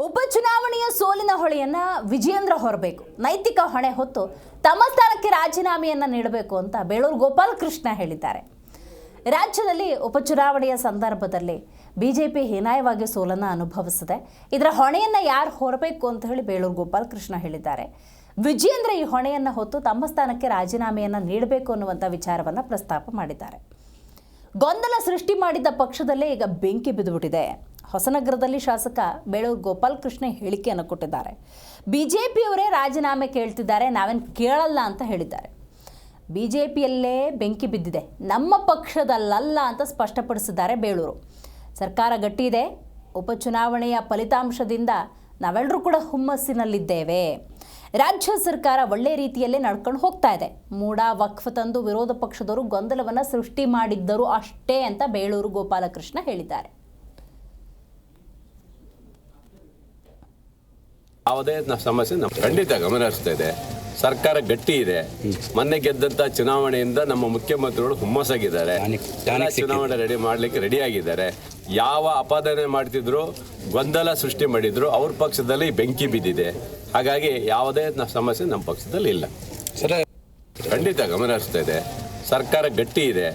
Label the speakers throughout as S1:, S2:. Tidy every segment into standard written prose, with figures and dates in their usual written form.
S1: ಉಪಚುನಾವಣೆಯ ಸೋಲಿನ ಹೊಳೆಯನ್ನ ವಿಜಯೇಂದ್ರ ಹೊರಬೇಕು, ನೈತಿಕ ಹೊಣೆ ಹೊತ್ತು ತಮ್ಮ ಸ್ಥಾನಕ್ಕೆ ರಾಜೀನಾಮೆಯನ್ನ ನೀಡಬೇಕು ಅಂತ ಬೇಳೂರು ಗೋಪಾಲಕೃಷ್ಣ ಹೇಳಿದ್ದಾರೆ. ರಾಜ್ಯದಲ್ಲಿ ಉಪಚುನಾವಣೆಯ ಸಂದರ್ಭದಲ್ಲಿ ಬಿಜೆಪಿ ಹೀನಾಯವಾಗಿ ಸೋಲನ್ನು ಅನುಭವಿಸಿದೆ. ಇದರ ಹೊಣೆಯನ್ನ ಯಾರು ಹೊರಬೇಕು ಅಂತ ಹೇಳಿ ಬೇಳೂರು ಗೋಪಾಲಕೃಷ್ಣ ಹೇಳಿದ್ದಾರೆ. ವಿಜಯೇಂದ್ರ ಈ ಹೊಣೆಯನ್ನ ಹೊತ್ತು ತಮ್ಮ ಸ್ಥಾನಕ್ಕೆ ರಾಜೀನಾಮೆಯನ್ನ ನೀಡಬೇಕು ಅನ್ನುವಂಥ ವಿಚಾರವನ್ನ ಪ್ರಸ್ತಾಪ ಮಾಡಿದ್ದಾರೆ. ಗೊಂದಲ ಸೃಷ್ಟಿ ಮಾಡಿದ್ದ ಪಕ್ಷದಲ್ಲೇ ಈಗ ಬೆಂಕಿ ಬಿದ್ದುಬಿಟ್ಟಿದೆ. ಹೊಸನಗರದಲ್ಲಿ ಶಾಸಕ ಬೇಳೂರು ಗೋಪಾಲಕೃಷ್ಣ ಹೇಳಿಕೆಯನ್ನು ಕೊಟ್ಟಿದ್ದಾರೆ. ಬಿಜೆಪಿಯವರೇ ರಾಜೀನಾಮೆ ಕೇಳ್ತಿದ್ದಾರೆ, ನಾವೇನು ಕೇಳಲ್ಲ ಅಂತ ಹೇಳಿದ್ದಾರೆ. ಬಿಜೆಪಿಯಲ್ಲೇ ಬೆಂಕಿ ಬಿದ್ದಿದೆ, ನಮ್ಮ ಪಕ್ಷದಲ್ಲಲ್ಲ ಅಂತ ಸ್ಪಷ್ಟಪಡಿಸಿದ್ದಾರೆ ಬೇಳೂರು. ಸರ್ಕಾರ ಗಟ್ಟಿ ಇದೆ, ಉಪಚುನಾವಣೆಯ ಫಲಿತಾಂಶದಿಂದ ನಾವೆಲ್ಲರೂ ಕೂಡ ಹುಮ್ಮಸ್ಸಿನಲ್ಲಿದ್ದೇವೆ. ರಾಜ್ಯ ಸರ್ಕಾರ ಒಳ್ಳೆ ರೀತಿಯಲ್ಲೇ ನಡ್ಕೊಂಡು ಹೋಗ್ತಾ ಇದೆ. ಮೂಡ ವಕ್ಫ್ ತಂದು ವಿರೋಧ ಪಕ್ಷದವರು ಗೊಂದಲವನ್ನು ಸೃಷ್ಟಿ ಮಾಡಿದ್ದರು ಅಷ್ಟೇ ಅಂತ ಬೇಳೂರು ಗೋಪಾಲಕೃಷ್ಣ ಹೇಳಿದ್ದಾರೆ.
S2: ಯಾವುದೇ ಸಮಸ್ಯೆ ನಮ್ಮ ಖಂಡಿತ ಗಮನ ಹರಿಸ್ತಾ ಇದೆ. ಸರ್ಕಾರ ಗಟ್ಟಿ ಇದೆ. ಮೊನ್ನೆ ಗೆದ್ದಂತ ಚುನಾವಣೆಯಿಂದ ನಮ್ಮ ಮುಖ್ಯಮಂತ್ರಿಗಳು ಹುಮ್ಮಸ್ಸಾಗಿದ್ದಾರೆ. ಚುನಾವಣೆ ರೆಡಿ ಆಗಿದ್ದಾರೆ. ಯಾವ ಅಪಾದನೆ ಮಾಡ್ತಿದ್ರು, ಗೊಂದಲ ಸೃಷ್ಟಿ ಮಾಡಿದ್ರು, ಅವ್ರ ಪಕ್ಷದಲ್ಲಿ ಬೆಂಕಿ ಬಿದ್ದಿದೆ. ಹಾಗಾಗಿ ಯಾವುದೇ ಸಮಸ್ಯೆ ನಮ್ಮ ಪಕ್ಷದಲ್ಲಿ ಇಲ್ಲ. ಖಂಡಿತ ಗಮನ ಹರಿಸ್ತಾ ಇದೆ. ಸರ್ಕಾರ ಗಟ್ಟಿ ಇದೆ.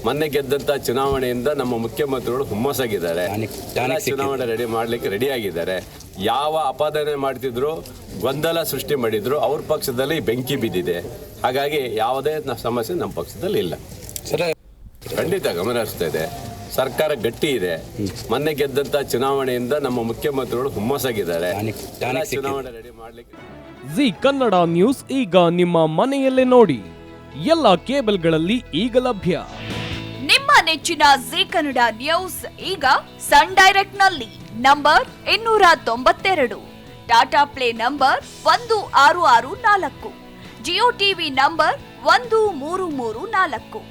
S2: ಮೊನ್ನೆ ಗೆದ್ದಂತ ಚುನಾವಣೆಯಿಂದ ನಮ್ಮ ಮುಖ್ಯಮಂತ್ರಿಗಳು ಹುಮ್ಮಸ್ಸಾಗಿದ್ದಾರೆ. ಚುನಾವಣೆ ರೆಡಿ ಆಗಿದ್ದಾರೆ. ಯಾವ ಅಪಾದನೆ ಮಾಡ್ತಿದ್ರು, ಗೊಂದಲ ಸೃಷ್ಟಿ ಮಾಡಿದ್ರು, ಅವ್ರ ಪಕ್ಷದಲ್ಲಿ ಬೆಂಕಿ ಬಿದ್ದಿದೆ. ಹಾಗಾಗಿ ಯಾವುದೇ ಸಮಸ್ಯೆ ನಮ್ಮ ಪಕ್ಷದಲ್ಲಿ ಇಲ್ಲ. ಖಂಡಿತ ಗಮನ ಹರಿಸ್ತಾ ಇದೆ. ಸರ್ಕಾರ ಗಟ್ಟಿ ಇದೆ. ಮೊನ್ನೆ ಗೆದ್ದಂತ ಚುನಾವಣೆಯಿಂದ ನಮ್ಮ ಮುಖ್ಯಮಂತ್ರಿಗಳು ಹುಮ್ಮಸ್ಸಾಗಿದ್ದಾರೆ. ಚುನಾವಣೆ ರೆಡಿ ಮಾಡ್ಲಿಕ್ಕೆ
S3: ಜಿ ಕನ್ನಡ ನ್ಯೂಸ್ ಈಗ ನಿಮ್ಮ ಮನೆಯಲ್ಲೇ ನೋಡಿ. ಎಲ್ಲ ಕೇಬಲ್ಗಳಲ್ಲಿ ಈಗ ಲಭ್ಯ.
S4: ನಿಮ್ಮ ನೆಚ್ಚಿನ ಜಿ ಕನ್ನಡ ನ್ಯೂಸ್ ಈಗ ಸನ್ ಡೈರೆಕ್ಟ್ ನಲ್ಲಿ number 292, Tata play number 1664, Jio TV number 1334,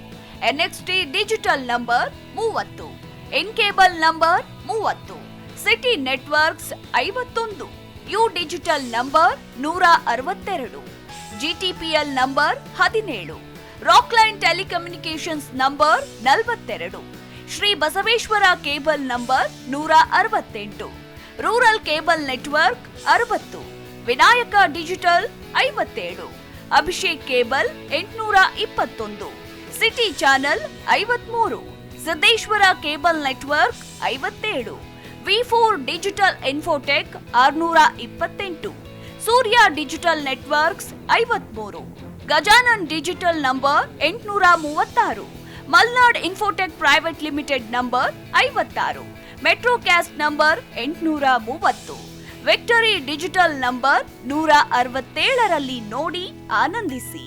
S4: NXT digital number 30, N cable number 30, city networks 51, U digital number 162, GTPL number 17, Rockline telecommunications number 42, Shri Basaveshwara cable number 168, rural cable network 60, Vinayaka digital 57, Abhishek cable 821, city channel 53, Siddeshwara cable network 57, ವಿ4 digital infotech 628, Surya digital networks 53, Gajanan digital number 836, Malnad infotech private limited number 56, metrocast number 830, victory digital number 167ರಲ್ಲಿ ನೋಡಿ ಆನಂದಿಸಿ.